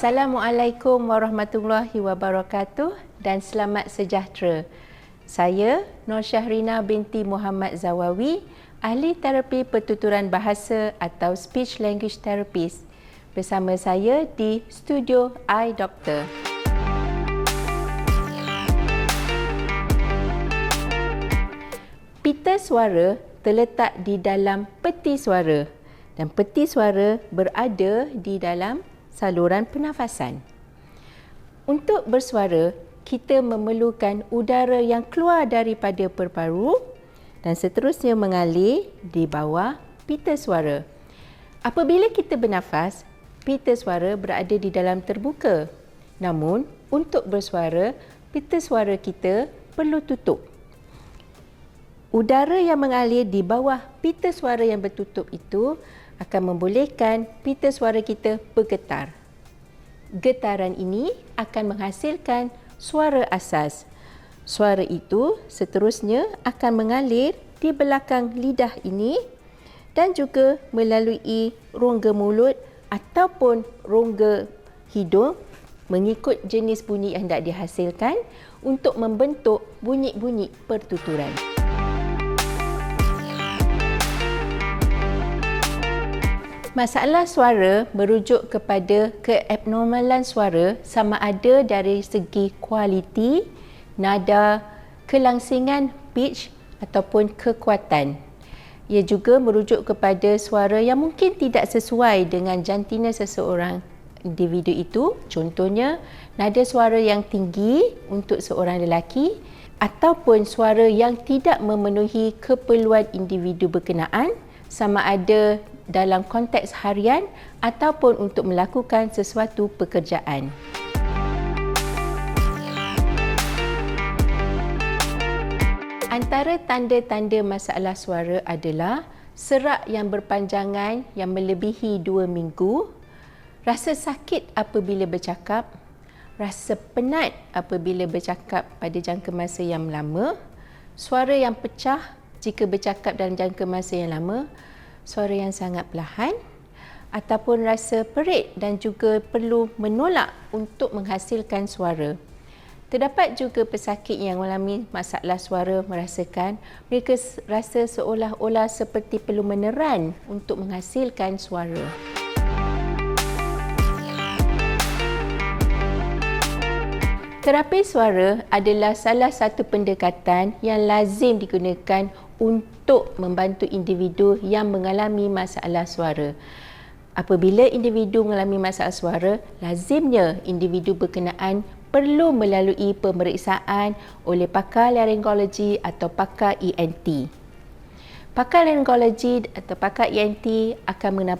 Assalamualaikum warahmatullahi wabarakatuh dan selamat sejahtera. Saya Nur Syahrina binti Muhammad Zawawi, ahli terapi pertuturan bahasa atau speech language therapist. Bersama saya di studio iDoctor. Pita suara terletak di dalam peti suara dan peti suara berada di dalam saluran pernafasan. Untuk bersuara, kita memerlukan udara yang keluar daripada paru-paru dan seterusnya mengalir di bawah pita suara. Apabila kita bernafas, pita suara berada di dalam terbuka. Namun, untuk bersuara, pita suara kita perlu tutup. Udara yang mengalir di bawah pita suara yang bertutup itu akan membolehkan pita suara kita bergetar. Getaran ini akan menghasilkan suara asas. Suara itu seterusnya akan mengalir di belakang lidah ini dan juga melalui rongga mulut ataupun rongga hidung mengikut jenis bunyi yang hendak dihasilkan untuk membentuk bunyi-bunyi pertuturan. Masalah suara merujuk kepada keabnormalan suara sama ada dari segi kualiti, nada, kelangsingan pitch ataupun kekuatan. Ia juga merujuk kepada suara yang mungkin tidak sesuai dengan jantina seseorang individu itu. Contohnya, nada suara yang tinggi untuk seorang lelaki ataupun suara yang tidak memenuhi keperluan individu berkenaan sama ada dalam konteks harian ataupun untuk melakukan sesuatu pekerjaan. Antara tanda-tanda masalah suara adalah serak yang berpanjangan yang melebihi 2 minggu, rasa sakit apabila bercakap, rasa penat apabila bercakap pada jangka masa yang lama, suara yang pecah jika bercakap dalam jangka masa yang lama, suara yang sangat perlahan ataupun rasa perit dan juga perlu menolak untuk menghasilkan suara. Terdapat juga pesakit yang mengalami masalah suara merasakan mereka rasa seolah-olah seperti perlu meneran untuk menghasilkan suara. Terapi suara adalah salah satu pendekatan yang lazim digunakan untuk membantu individu yang mengalami masalah suara. Apabila individu mengalami masalah suara, lazimnya individu berkenaan perlu melalui pemeriksaan oleh pakar laryngologi atau pakar ENT. Pakar laryngologi atau pakar ENT akan mengenal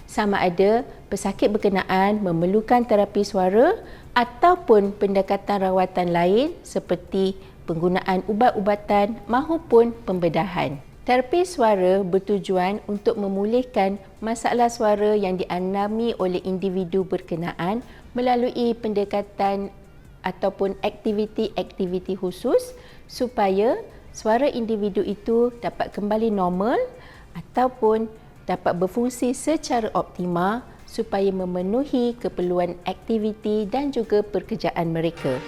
sama ada pesakit berkenaan memerlukan terapi suara ataupun pendekatan rawatan lain seperti penggunaan ubat-ubatan maupun pembedahan. Terapi suara bertujuan untuk memulihkan masalah suara yang dialami oleh individu berkenaan melalui pendekatan ataupun aktiviti-aktiviti khusus supaya suara individu itu dapat kembali normal ataupun dapat berfungsi secara optimal supaya memenuhi keperluan aktiviti dan juga pekerjaan mereka.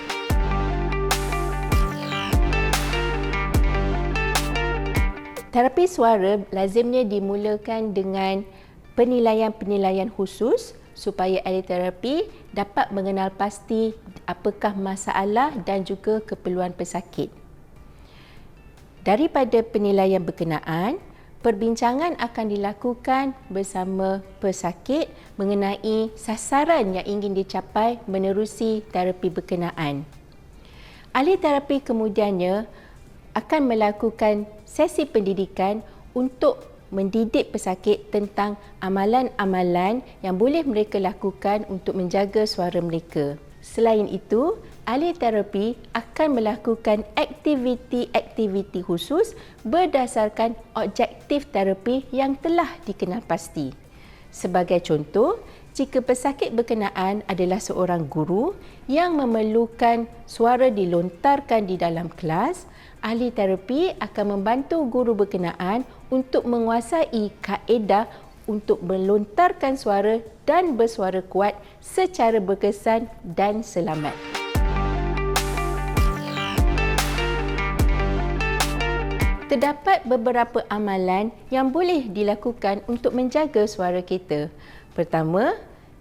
Terapi suara lazimnya dimulakan dengan penilaian-penilaian khusus supaya ahli terapi dapat mengenal pasti apakah masalah dan juga keperluan pesakit. Daripada penilaian berkenaan, perbincangan akan dilakukan bersama pesakit mengenai sasaran yang ingin dicapai menerusi terapi berkenaan. Ahli terapi kemudiannya akan melakukan sesi pendidikan untuk mendidik pesakit tentang amalan-amalan yang boleh mereka lakukan untuk menjaga suara mereka. Selain itu, ahli terapi akan melakukan aktiviti-aktiviti khusus berdasarkan objektif terapi yang telah dikenal pasti. Sebagai contoh, jika pesakit berkenaan adalah seorang guru yang memerlukan suara dilontarkan di dalam kelas, ahli terapi akan membantu guru berkenaan untuk menguasai kaedah untuk melontarkan suara dan bersuara kuat secara berkesan dan selamat. Terdapat beberapa amalan yang boleh dilakukan untuk menjaga suara kita. Pertama,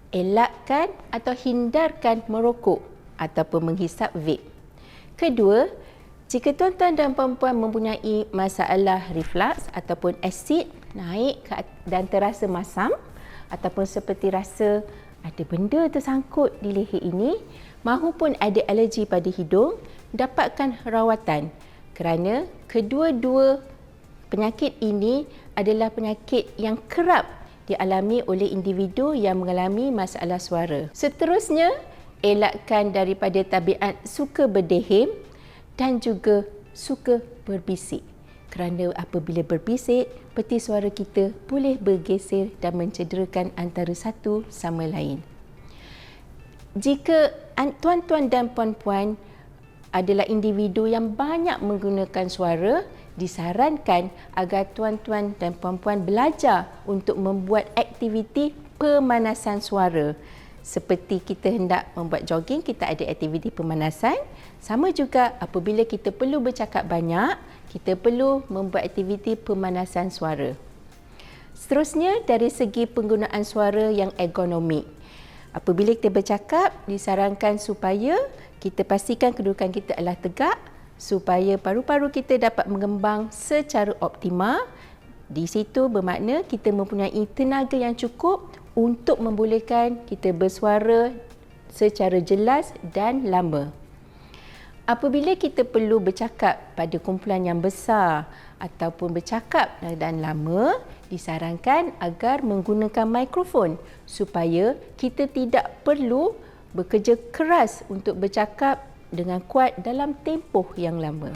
elakkan atau hindarkan merokok ataupun menghisap vape. Kedua, jika tuan-tuan dan puan-puan mempunyai masalah reflux ataupun asid naik dan terasa masam ataupun seperti rasa ada benda tersangkut di leher ini, mahupun ada alergi pada hidung, dapatkan rawatan kerana kedua-dua penyakit ini adalah penyakit yang kerap dialami oleh individu yang mengalami masalah suara. Seterusnya, elakkan daripada tabiat suka berdeham dan juga suka berbisik. Kerana apabila berbisik, peti suara kita boleh bergeser dan mencederakan antara satu sama lain. Jika tuan-tuan dan puan-puan adalah individu yang banyak menggunakan suara, disarankan agar tuan-tuan dan puan-puan belajar untuk membuat aktiviti pemanasan suara. Seperti kita hendak membuat jogging, kita ada aktiviti pemanasan. Sama juga apabila kita perlu bercakap banyak, kita perlu membuat aktiviti pemanasan suara. Seterusnya, dari segi penggunaan suara yang ergonomik. Apabila kita bercakap, disarankan supaya kita pastikan kedudukan kita adalah tegak supaya paru-paru kita dapat mengembang secara optimal. Di situ bermakna kita mempunyai tenaga yang cukup untuk membolehkan kita bersuara secara jelas dan lama. Apabila kita perlu bercakap pada kumpulan yang besar ataupun bercakap dan lama, disarankan agar menggunakan mikrofon supaya kita tidak perlu bekerja keras untuk bercakap dengan kuat dalam tempoh yang lama.